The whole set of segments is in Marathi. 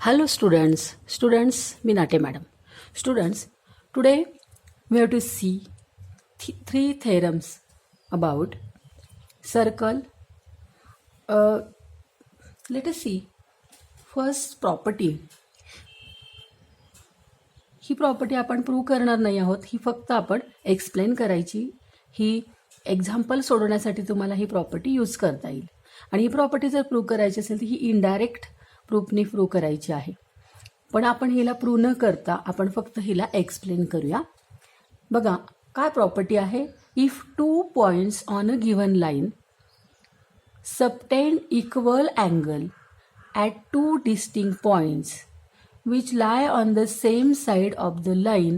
Hello students, Minate madam. Students, today we have to see three theorems about circle. Let us see first property. He property आपण प्रूव्ह करणार नाही आहोत, ही फक्त आपण एक्सप्लेन करायची. ही एक्झाम्पल सोडवण्यासाठी तुम्हाला ही प्रॉपर्टी यूज करता येईल. आणि ही प्रॉपर्टी जर प्रूव्ह करायची असेल तर ही इनडायरेक्ट प्रूफनी प्रूव्ह करायची आहे. पण आपण हिला प्रूव्ह न करता आपण फक्त हिला एक्सप्लेन करूया. बघा काय प्रॉपर्टी आहे. If 2 points on a given line subtend equal angle at 2 distinct points which lie on the same side of the line,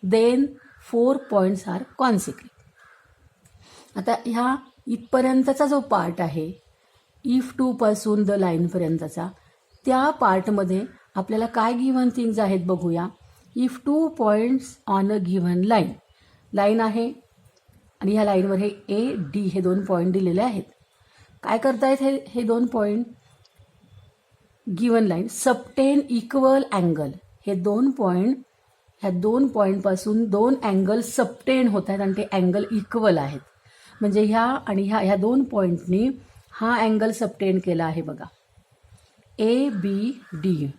then 4 points are consecutive. आता ह्या इथपर्यंतचा जो पार्ट आहे इफ 2 पासून द लाईनपर्यंतचा, त्या पार्टमध्ये आपल्याला काय गिव्हन थिंग्स आहेत बघूया. If 2 points on a given line आहे आणि ह्या लाईनवर हे ए डी हे 2 पॉईंट दिलेले आहेत. काय करतायत हे 2 point. Given line subtend equal angle, हे 2 पॉईंट, ह्या 2 पॉईंटपासून 2 अँगल सबटेन होत आहेत आणि ते अँगल इक्वल आहेत. म्हणजे ह्या आणि ह्या 2 पॉईंटनी हा अँगल सबटेन केला आहे बघा, ए बी डी,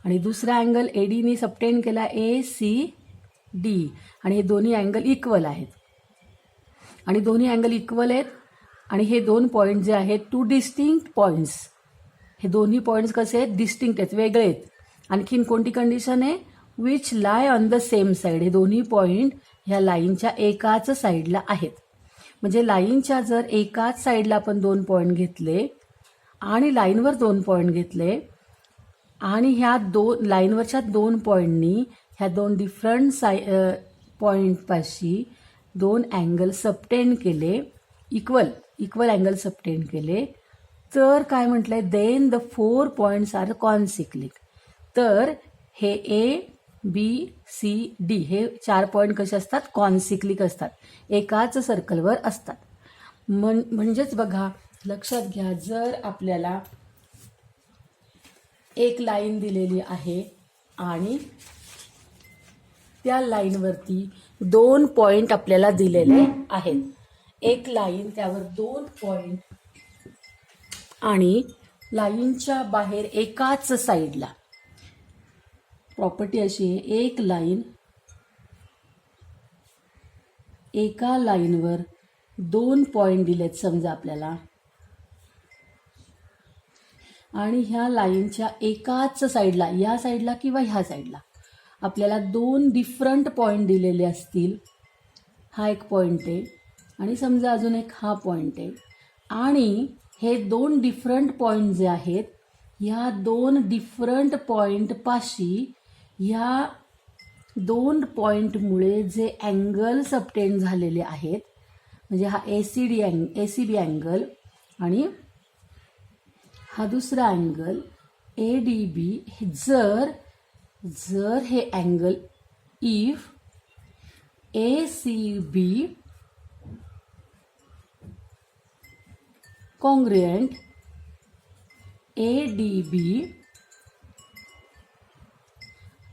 आणि दुसरा अँगल ए डीनी सबटेन केला ए सी डी, आणि हे दोन्ही अँगल इक्वल आहेत. आणि दोन्ही अँगल इक्वल आहेत आणि हे 2 पॉईंट जे आहेत 2 डिस्टिंक्ट पॉईंट्स, हे दोन्ही पॉईंट्स कसे आहेत, डिस्टिंक्ट आहेत, वेगळे आहेत. आणखीन कोणती कंडिशन आहे, which lie on the same side, हे दोन्ही पॉईंट ह्या लाईनच्या एकाच साईडला आहेत. म्हणजे लाईनच्या जर एकाच साईडला आपण 2 पॉईंट घेतले आणि लाईनवर 2 पॉईंट घेतले आणि ह्या लाईनवरच्या 2 पॉईंटनी ह्या 2 डिफरंट पॉईंटपाशी 2 अँगल सबटेन केले, इक्वल अँगल सबटेन केले, तर काय म्हटलंय, देन द 4 पॉइंट्स आर कॉन्सिक्लिक. तर हे ए बी सी डी हे 4 पॉईंट कसे असतात, कॉन्सिक्लिक असतात, एकाच सर्कलवर असतात. म्हणजेच बघा लक्षात घ्या, जर आपल्याला एक लाईन दिलेली आहे आणि त्या लाईनवरती 2 पॉईंट आपल्याला दिलेले आहेत, एक लाईन त्यावर 2 पॉईंट आणि लाईनच्या बाहेर एकाच साईडला, प्रॉपर्टी अशी आहे, एक लाईन, एका लाईनवर 2 पॉईंट दिलेत समजा आपल्याला, आणि ह्या लाईनच्या एकाच साईडला, या साईडला किंवा ह्या साईडला आपल्याला 2 डिफरंट पॉईंट दिलेले असतील. हा एक पॉईंट आहे आणि समजा अजून एक हा पॉईंट आहे, आणि हे 2 डिफरंट पॉईंट जे आहेत, ह्या 2 डिफरंट पॉईंटपाशी ह्या 2 पॉईंटमुळे जे अँगल सबटेन झालेले आहेत, म्हणजे हा ए सी बी अँगल आणि हा दुसरा अँगल ए डी बी, जर हे angle if A C B congruent A D B,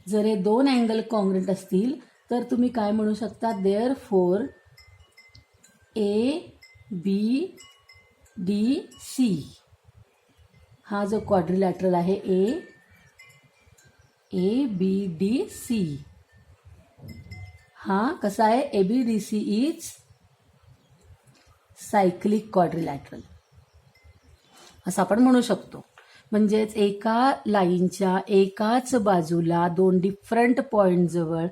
जर हे 2 अँगल कॉन्ग्रुएंट असतील तर तुम्ही काय म्हणू शकता, there four A B D C, हा जो क्वाड्रिलॅटरल आहे ए बी डी सी, हा कसा आहे, A B D C is cyclic quadrilateral असं आपण म्हणू शकतो. म्हणजेच एका लाईनच्या एकाच बाजूला 2 डिफरंट पॉईंट जवळ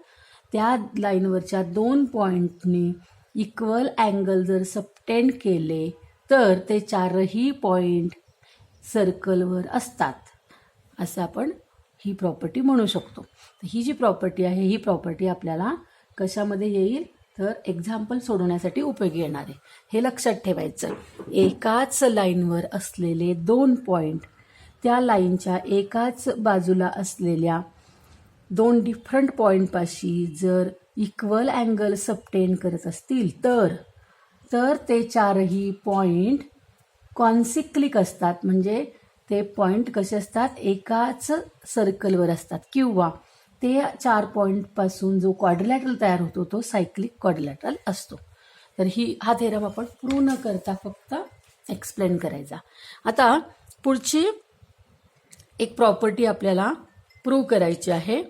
त्या लाईनवरच्या 2 पॉईंटनी इक्वल अँगल जर सबटेंड केले तर ते 4ही पॉईंट सर्कलवर असतात, असं आपण ही प्रॉपर्टी म्हणू शकतो. तर ही जी प्रॉपर्टी आहे, ही प्रॉपर्टी आपल्याला कशामध्ये येईल, तर एक्झाम्पल सोडवण्यासाठी उपयोगी येणार आहे. हे लक्षात ठेवायचं, एकाच लाईनवर असलेले 2 पॉईंट त्या लाईनच्या एकाच बाजूला असलेल्या 2 डिफरंट पॉईंटपाशी जर इक्वल अँगल सबटेन करत असतील तर ते 4ही पॉईंट कॉन्सिक्लिक असतात. म्हणजे ते पॉईंट कसे असतात, एकाच सर्कलवर असतात किंवा ते 4 पॉईंटपासून जो क्वाड्रिलॅटरल तयार होतो तो सायक्लिक क्वाड्रिलॅटरल असतो. तर हा थेरम आपण प्रूव्ह न करता फक्त एक्सप्लेन करायचा. आता पुढची एक प्रॉपर्टी आपल्याला प्रूव्ह करायची आहे.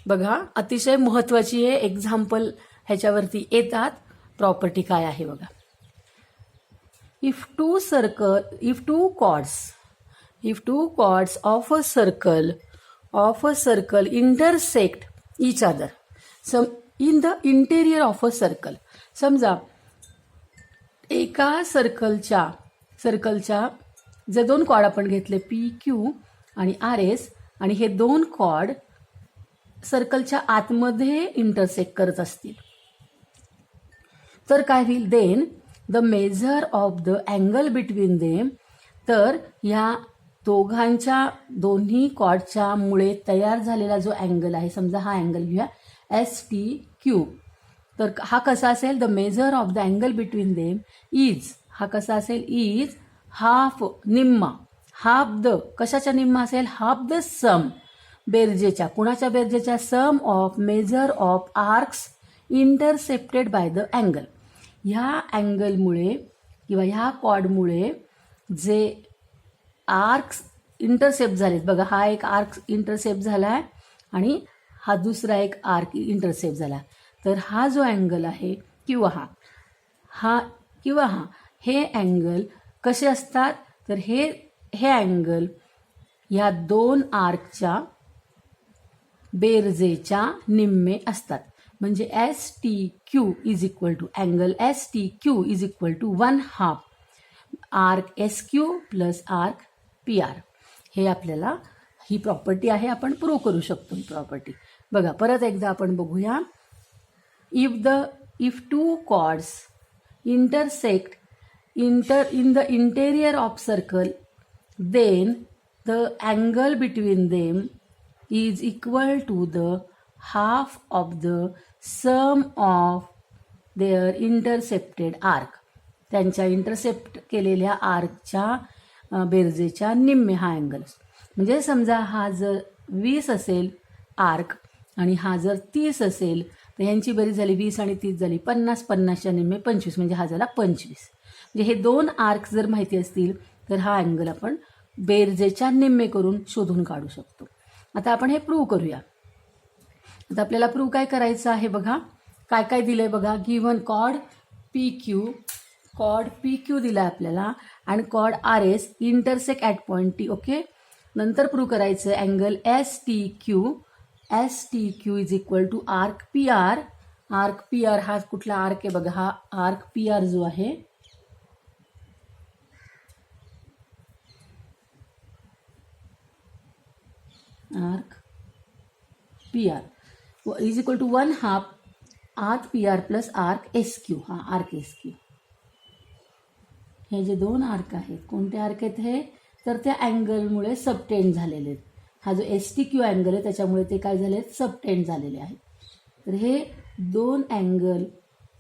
बघा, अतिशय महत्त्वाची आहे, एक्झाम्पल ह्याच्यावरती येतात. प्रॉपर्टी काय आहे बघा. If two chords of a circle intersect each other in the interior of a circle. समजा एका सर्कलच्या जे 2 कॉर्ड आपण घेतले PQ आणि RS, आणि हे 2 कॉर्ड सर्कलच्या आतमध्ये इंटरसेक्ट करत असतील, तर काय होईल, then the measure of the angle between them. तर ह्या दोन्ही कॉर्डच्या मुळे तयार झालेला जो अँगल आहे, समजा हा अँगल घेऊया STQ, तर हा कसा असेल, the measure of the angle between them is, हा कसा असेल, इज हाफ, निम्मा, हाफ द, कशाच्या निम्मा असेल, हाफ द सम, बेरजेच्या, कुणाच्या बेरजेच्या, sum of measure of arcs intercepted by the angle. ह्या अँगलमुळे किंवा ह्या कॉर्डमुळे जे आर्क्स इंटरसेप्ट झालेत, बघा हा एक आर्क इंटरसेप्ट झाला आहे आणि हा दुसरा एक आर्क इंटरसेप्ट झाला, तर हा जो अँगल आहे किंवा हा हे अँगल कसे असतात, तर हे अँगल ह्या 2 आर्कच्या बेरजेच्या निम्मे असतात. म्हणजे STQ is equal to, angle STQ is equal to 1/2 arc SQ plus arc PR. हे आपल्याला ही प्रॉपर्टी आहे, आपण प्रूव्ह करू शकतो ही प्रॉपर्टी. बघा, परत एकदा आपण बघूया. If 2 chords intersect in the interior of circle, then the angle between them is equal to the half of the sum of their intercepted arc. त्यांच्या इंटरसेप्ट केलेल्या आर्कच्या बेरजेच्या निम्मे हा अँगल. म्हणजे समजा हा जर 20 असेल आर्क आणि हा जर 30 असेल, तर ह्यांची बेरीज झाली 20 आणि 30 झाली 50, 50च्या निम्मे 25, म्हणजे हा झाला 25. म्हणजे हे 2 आर्क जर माहिती असतील तर हा अँगल आपण बेरजेच्या निम्मे करून शोधून काढू शकतो. आता आपण हे प्रूव्ह करूया. आता आपल्याला प्रूव्ह काय करायचं आहे बघा, काय काय दिलंय बघा. गिव्हन कॉर्ड PQ दिला आपल्याला आणि chord RS intersect at point T. Okay, नंतर प्रूव्ह करायचं angle STQ is equal to arc PR. Arc PR हा कुठला आर्क आहे बघा, हा आर्क PR जो आहे arc PR is equal to 1/2 arc PR plus arc SQ. हा आर्क SQ. हे जे 2 आर्क आहेत, कोणते आर्क आहेत हे, तर त्या अँगलमुळे सबटेंड झालेले आहेत. हा जो STQ अँगल आहे त्याच्यामुळे ते काय झाले, सबटेंड झालेले आहेत. तर हे 2 अँगल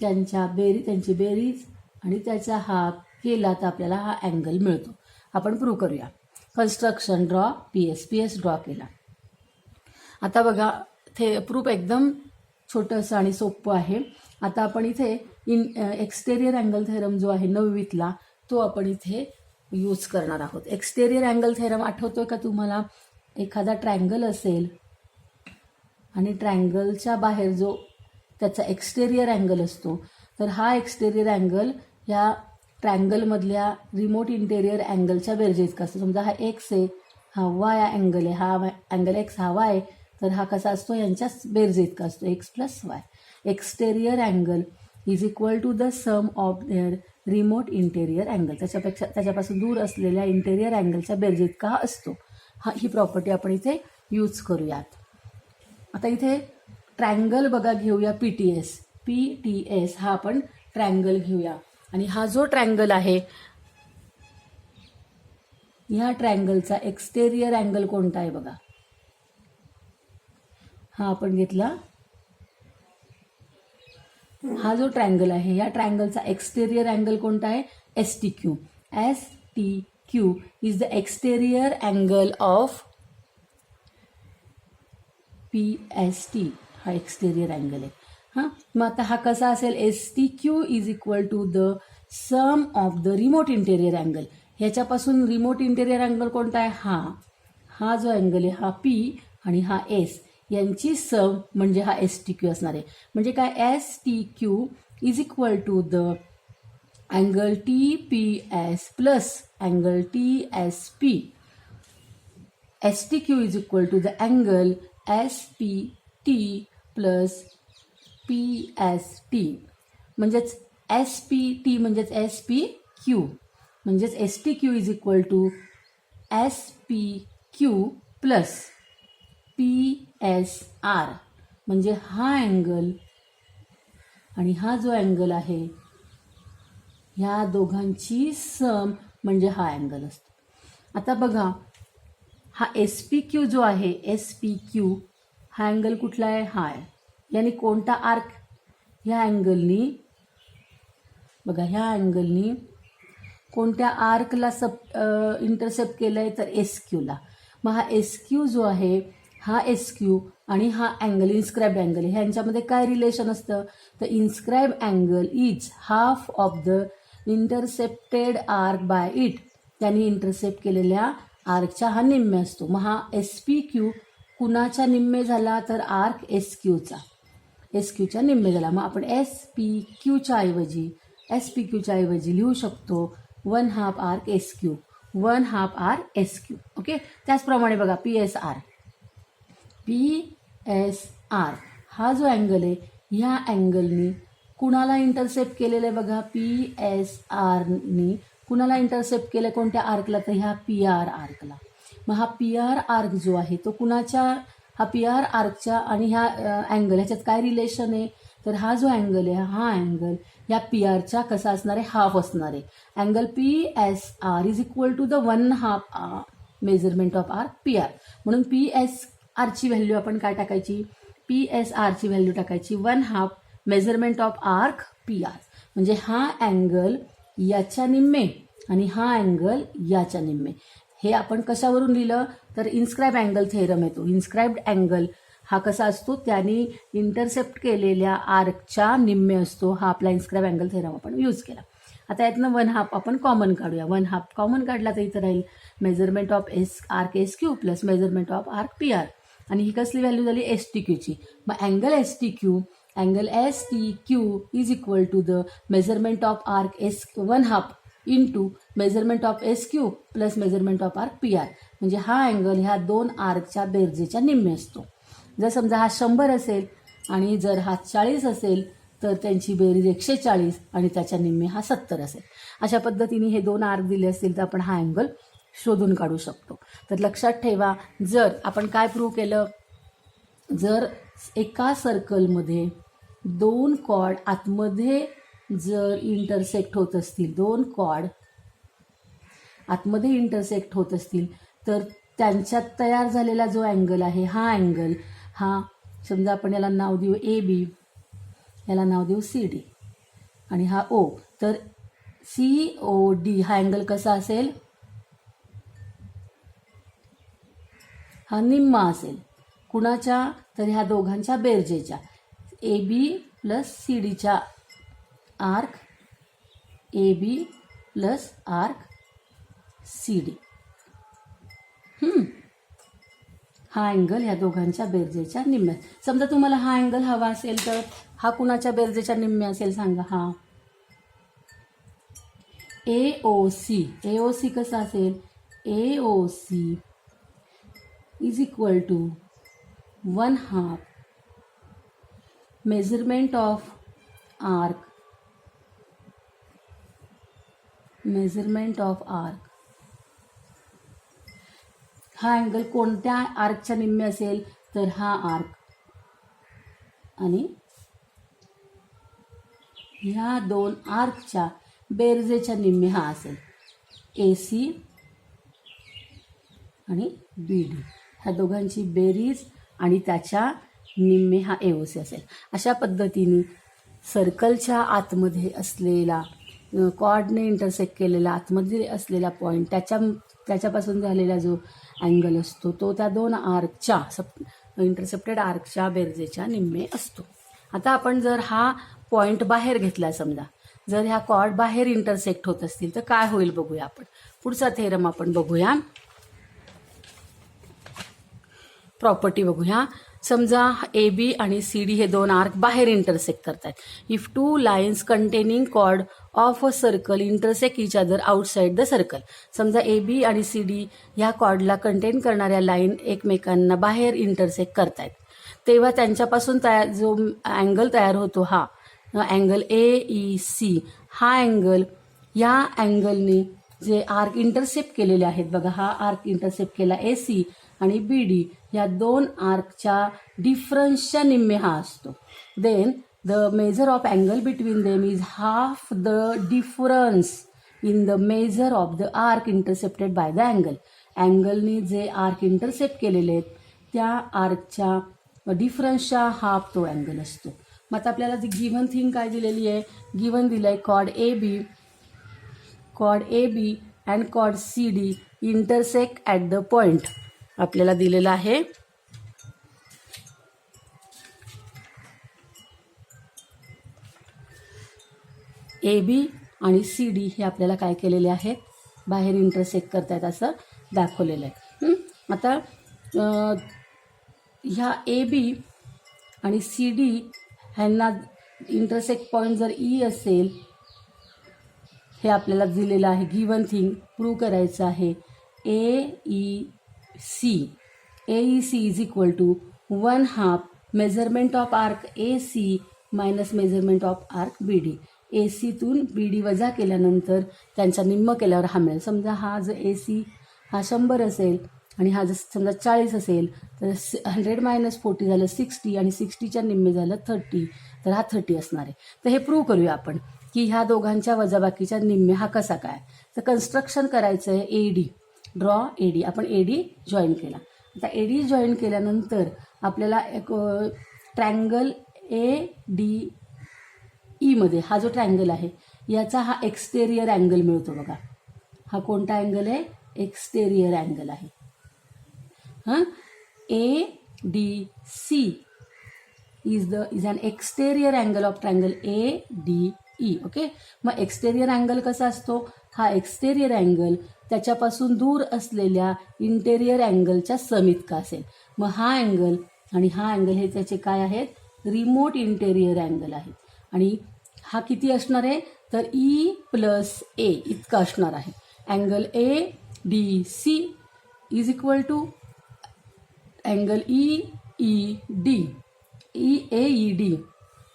त्यांची बेरीज आणि त्याचा हाफ केला तर आपल्याला हा अँगल मिळतो. आपण प्रूव्ह करूया. कन्स्ट्रक्शन ड्रॉ PS ड्रॉ केला. आता बघा, ते प्रूफ एकदम छोटंसं आणि सोपं आहे. आता आपण इथे एक्सटेरियर अँगल थेरम जो आहे 9वीतला, तो आपण इथे यूज करणार आहोत. एक्सटेरियर अँगल थेरम आठवतोय का तुम्हाला? एखादा ट्रायंगल असेल आणि ट्रायंगलच्या बाहेर जो त्याचा एक्सटेरियर अँगल असतो, तर हा एक्सटेरियर अँगल ह्या ट्रायंगलमधल्या रिमोट इंटेरियर अँगलच्या बेरजे इतका असतो. समजा हा X आहे, हा Y अँगल आहे, हा अँगल X हा Y, तर हा कसा असतो, यांच्या बेरजे इतका असतो, X plus Y. Exterior angle is equal to the sum of their remote interior angle. त्याच्यापासून दूर असलेल्या इंटेरियर अँगलच्या बेरजे इतका हा असतो. ही प्रॉपर्टी आपण इथे यूज करूयात. आता इथे ट्रायंगल बघा घेऊया PTS हा आपण ट्रायंगल घेऊया. आणि हा जो ट्रायंगल आहे, ह्या ट्रायंगलचा एक्सटेरियर अँगल कोणता आहे बघा, हा आपण घेतला. हा जो ट्रायंगल आहे, या ट्रायंगलचा एक्सटेरियर अँगल कोणता आहे, STQ. Q is the exterior angle of PST. हा एक्सटेरियर अँगल आहे. हां, मग आता हा कसा असेल, STQ is equal to the sum of the remote interior angle. ह्याच्यापासून रिमोट इंटेरियर अँगल कोणता आहे, हा जो अँगल आहे हा P आणि हा S यांची सम म्हणजे हा STQ असणार आहे. म्हणजे काय, STQ is equal to the angle TPS plus angle TSP. STQ is equal to the angle SPT plus PST. म्हणजेच SPT म्हणजेच SPQ म्हणजेच STQ is equal to SPQ plus PSR. म्हणजे हा अँगल आणि हा जो अँगल आहे ह्या दोघांची सम म्हणजे हा अँगल असतो. आता बघा, हा SPQ जो आहे, SPQ हा अँगल कुठला आहे, हा आहे. यानी कोणता आर्क, ह्या अँगलनी बघा, ह्या अँगलनी कोणत्या आर्कला इंटरसेप्ट केलं आहे, तर SQला. मग हा SQ जो आहे, हा SQ आणि हा अँगल इन्स्क्राईब्ड अँगल, ह्यांच्यामध्ये काय रिलेशन असतं, तर inscribed angle is half of the intercepted arc bye it. त्यांनी इंटरसेप्ट केलेल्या आर्कच्या हा निम्मे असतो. मग हा SPQ कुणाच्या निम्मे झाला, तर आर्क SQच्या निम्मे झाला. मग आपण SPQच्या ऐवजी लिहू शकतो 1/2 arc SQ, 1/2 arc SQ. Okay, त्याचप्रमाणे बघा PSR हा जो अँगल आहे, ह्या अँगलनी कुणाला इंटरसेप्ट केलेलं आहे, बघा PSRनी कुणाला इंटरसेप्ट केलं, कोणत्या आर्कला, तर ह्या PR आर्कला. मग हा PR आर्क जो आहे तो कुणाच्या, हा PR आर्कच्या आणि ह्या अँगल ह्याच्यात काय रिलेशन आहे, तर हा जो अँगल आहे, हा अँगल या PRच्या कसा असणार आहे, हाफ असणार आहे. Angle PSR is equal to the 1/2 measurement of arc PR. म्हणून PSRची व्हॅल्यू आपण काय टाकायची, PSRची व्हॅल्यू टाकायची 1/2 मेजरमेंट ऑफ आर्क PR. म्हणजे हा अँगल याच्या निम्मे आणि हा अँगल याच्या निम्मे. हे आपण कशावरून लिहिलं, तर इन्स्क्राईब अँगल थेरम येतो. इन्स्क्राईब्ड अँगल हा कसा असतो, त्यांनी इंटरसेप्ट केलेल्या आर्कच्या निम्मे असतो. हा आपला इन्स्क्राईब अँगल थेरम आपण यूज केला. आता यातनं 1/2 आपण कॉमन काढूया. 1/2 कॉमन काढला तर इथं राहील measurement of arc SQ plus measurement of arc PR. आणि ही कसली व्हॅल्यू झाली, STQची. मग angle STQ is equal to the measurement of arc 1/2 into measurement of SQ plus measurement of arc PR. म्हणजे हा अँगल ह्या दोन आर्कच्या बेरजेच्या निम्मे असतो. जर समजा हा 100 असेल आणि जर हा 40 असेल तर त्यांची बेरीज 140 आणि त्याच्या निम्मे हा 70 असेल. अशा पद्धतीने हे दोन आर्क दिले असतील तर आपण हा अँगल शोधून काढू शकतो. तर लक्षात ठेवा, जर आपण काय प्रूव्ह केलं, जर एका सर्कलमध्ये दोन कॉर्ड आतमध्ये जर इंटरसेक्ट होत असतील, दोन कॉर्ड आतमध्ये इंटरसेक्ट होत असतील, तर त्यांच्यात तयार झालेला जो अँगल आहे, हा अँगल, हा समजा आपण याला नाव देऊ AB, याला नाव देऊ CD आणि हा O. तर COD हा अँगल कसा असेल, हा निम्मा असेल. कुणाच्या, तर ह्या दोघांच्या बेरजेच्या, AB प्लस CDच्या arc AB plus arc CD. हा अँगल ह्या दोघांच्या बेरजेच्या निम्मे. समजा तुम्हाला हा अँगल हवा असेल तर हा कुणाच्या बेरजेच्या निम्मे असेल सांगा, हा AOC कसा असेल, AOC is equal to 1/2 measurement of arc हा अँगल कोणत्या आर्कच्या निम्मे असेल, तर हा आर्क आणि ह्या दोन आर्कच्या बेरजेच्या निम्मे हा असेल. AC आणि BD ह्या दोघांची बेरीज आणि त्याच्या निम्मे हा AOC असेल. अशा पद्धतीने सर्कलच्या आतमध्ये असलेला कॉर्डने इंटरसेक्ट केलेला आतमध्ये असलेला पॉईंट त्याच्यापासून झालेला जो अँगल असतो तो त्या दोन आर्कच्या इंटरसेप्टेड आर्कच्या बेरजेच्या निम्मे असतो. आता आपण जर हा पॉईंट बाहेर घेतला, समजा जर ह्या कॉर्ड बाहेर इंटरसेक्ट होत असतील तर काय होईल बघूया आपण. पुढचा थेरम आपण बघूया, प्रॉपर्टी बघूया. समजा ए बी आणि सी डी हे दोन आर्क बाहेर इंटरसेक्ट करतात. If two lines containing chord of a circle intersect each other outside the circle. समजा ए बी आणि सी डी ह्या कॉर्डला कंटेन करणाऱ्या लाईन एकमेकांना बाहेर इंटरसेक्ट करतायत, तेव्हा त्यांच्यापासून जो अँगल तयार होतो हा अँगल AEC, हा अँगल या अँगलने जे आर्क इंटरसेप्ट केलेले आहेत बघा, हा आर्क इंटरसेप्ट केला AC आणि BD या दोन आर्कच्या डिफरन्सच्या निम्मे हा असतो. Then the measure of angle between them is half the difference in the measure of the arc intercepted by the angle. अँगलनी जे आर्क इंटरसेप्ट केलेले आहेत त्या आर्कच्या डिफरन्सच्या हाफ तो अँगल असतो. मग आता आपल्याला जी गिवन थिंग काय दिलेली आहे, गिवन दिलं आहे chord A B and chord CD intersect at the point. आपल्याला दिलेलं आहे AB आणि CD हे आपल्याला काय केलेले आहेत, बाहेर इंटरसेक्ट करतायत असं दाखवलेलं आहे. आता ह्या AB आणि CD ह्यांना इंटरसेक्ट पॉईंट जर E असेल, हे आपल्याला दिलेलं आहे गिवन थिंग प्रूव्ह करायचं आहे. AEC is equal to 1/2 measurement of arc AC minus measurement of arc BD. ACतून BD वजा केल्यानंतर त्यांचा निम्म केल्यावर हा मिळेल. समजा हा जर AC हा 100 असेल आणि हा जर समजा 40 असेल तर 100 - 40 झालं 60 आणि 60च्या निम्मे झालं 30, तर हा 30 असणार आहे. तर हे प्रूव्ह करूया आपण की ह्या दोघांच्या वजाबाकीच्या निम्मे हा कसा काय. तर कन्स्ट्रक्शन करायचं आहे AD, ड्रॉ AD. आपण AD जॉईन केला. आता AD जॉईन केल्यानंतर आपल्याला एक ट्रँगल ADE मध्ये हा जो ट्रँगल आहे याचा हा एक्सटेरियर अँगल मिळतो बघा. हा कोणता अँगल आहे, एक्सटेरियर अँगल आहे. ADC is an exterior angle of triangle ADE. Okay, मग एक्सटेरियर अँगल कसा असतो, हा एक्सटेरियर अँगल त्याच्यापासून दूर असलेल्या इंटेरियर अँगलच्या समितका असेल. मग हा अँगल आणि हा अँगल हे त्याचे काय आहेत, रिमोट इंटेरियर अँगल आहेत. आणि हा किती असणार आहे तर E+A इतका असणार आहे. Angle ADC is equal to angle EAED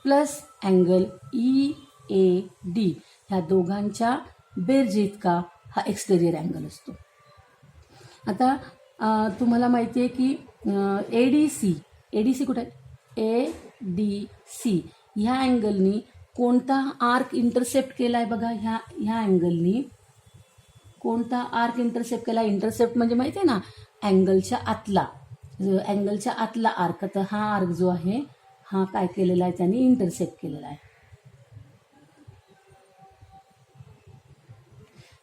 plus angle EAD ह्या दोघांच्या बेरजे इतका हा एक्सटेरियर अँगल असतो. आता तुम्हाला माहिती आहे की ADC कुठे आहे, ADC ह्या अँगलनी कोणता आर्क इंटरसेप्ट केला आहे बघा. ह्या अँगलनी कोणता आर्क इंटरसेप्ट केला. इंटरसेप्ट म्हणजे माहिती आहे ना, अँगलच्या आतला आर्क. तर हा आर्क जो आहे हा काय केलेला आहे, त्याने इंटरसेप्ट केलेला आहे.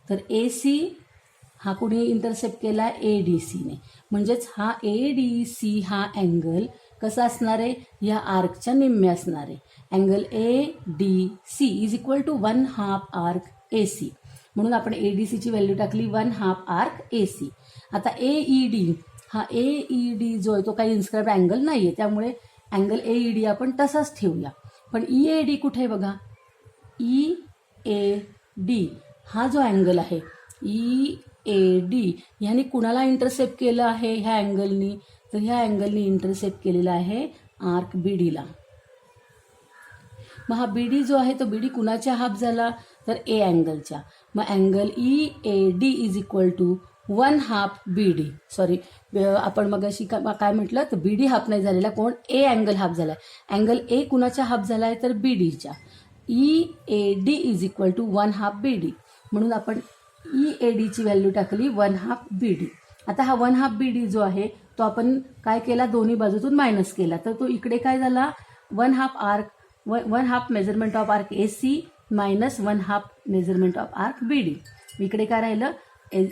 तर AC हा कोणी इंटरसेप्ट केला आहे, ADCने. म्हणजेच हा ADC हा अँगल कसा असणार आहे, या आर्कच्या निम्मे असणार आहे. Angle ADC is equal to 1/2 arc AC. म्हणून आपण ADCची व्हॅल्यू टाकली 1/2 आर्क AC. आता AED हा AED जो आहे तो काही इन्स्क्राइब्ड अँगल नाही आहे, त्यामुळे अँगल AED आपण तसाच ठेवूया. पण EAD कुठे आहे बघा, EAD हा जो अँगल आहे EAD ह्याने कुणाला इंटरसेप्ट केलं आहे, ह्या अँगलनी. तर ह्या अँगलनी इंटरसेप्ट केलेला आहे आर्क BDला. मग हा BD जो आहे तो BD कुणाच्या हाफ झाला तर A अँगलच्या. मग angle EAD is equal to 1/2 BD. Sorry, आपण मग अशी काय म्हटलं तर BD हाफ नाही झालेला, कोण A अँगल हाफ झाला आहे. अँगल A कुणाच्या हाफ झाला आहे तर BDच्या. EAD is equal to 1/2 BD. म्हणून आपण EADची व्हॅल्यू टाकली 1/2 BD. आता हा 1/2 BD जो आहे तो आपण काय केला, दोन्ही बाजूतून मायनस केला. तर तो इकडे काय झाला, 1/2 measurement of arc AC minus 1/2 measurement of arc B D. इकडे काय राहिलं,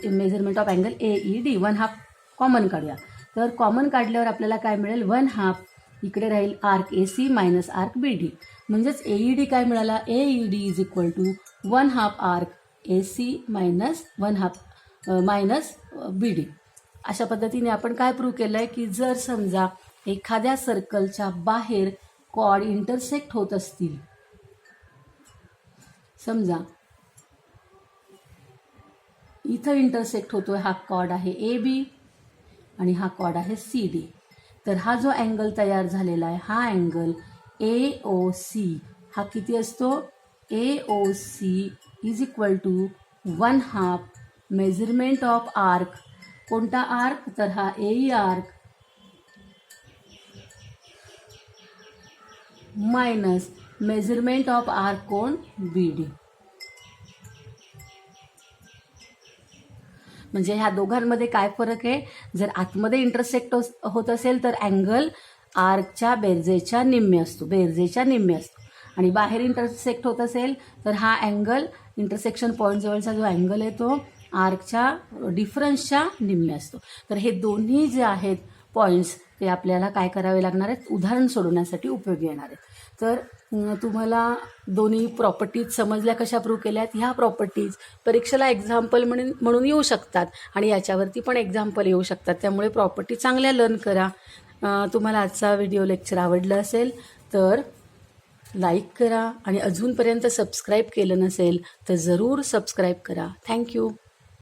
measurement of angle A E D. 1/2 common काढूया. तर कॉमन काढल्यावर आपल्याला काय मिळेल, 1/2 इकडे राहील arc A C minus arc B D. म्हणजेच ए ई डी काय मिळाला, A E D is equal to 1/2 arc A C minus 1/2 minus B D. अशा पद्धतीने आपण काय प्रूव्ह केलं आहे की जर समजा एखाद्या सर्कलच्या बाहेर कॉर्ड इंटरसेक्ट होत असतील, समजा इथं इंटरसेक्ट होतोय, हा कॉर्ड आहे ए बी आणि हा कॉर्ड आहे सी डी. तर हा जो अँगल तयार झालेला आहे हा अँगल ए ओ सी हा किती असतो, A O C is equal to 1/2 measurement of arc. कोणता आर्क, तर हा A E arc minus measurement of arc कोण, बी डी. म्हणजे ह्या दोघांमध्ये काय फरक आहे, जर आतमध्ये इंटरसेक्ट होत असेल तर अँगल आर्कच्या बेरजेच्या निम्मे असतो, आणि बाहेर इंटरसेक्ट होत असेल तर हा अँगल इंटरसेक्शन पॉईंट जवळचा जो अँगल आहे तो आर्कच्या डिफरन्सच्या निम्मे असतो. तर हे दोन्ही जे आहेत पॉईंट्स ते आपल्याला काय करावे लागणार आहेत, उदाहरण सोडवण्यासाठी उपयोगी येणार आहेत. तर तुम्हाला दोन्ही प्रॉपर्टीज समजल्या कशा प्रूव्ह केल्यात. ह्या प्रॉपर्टीज परीक्षेला एक्झाम्पल म्हणून येऊ शकतात आणि याच्यावरती पण एक्झाम्पल येऊ शकतात. त्यामुळे प्रॉपर्टी चांगल्या लर्न करा. तुम्हाला आजचा व्हिडिओ लेक्चर आवडलं असेल तर लाईक करा आणि अजूनपर्यंत सबस्क्राईब केलं नसेल तर जरूर सबस्क्राईब करा. थँक्यू.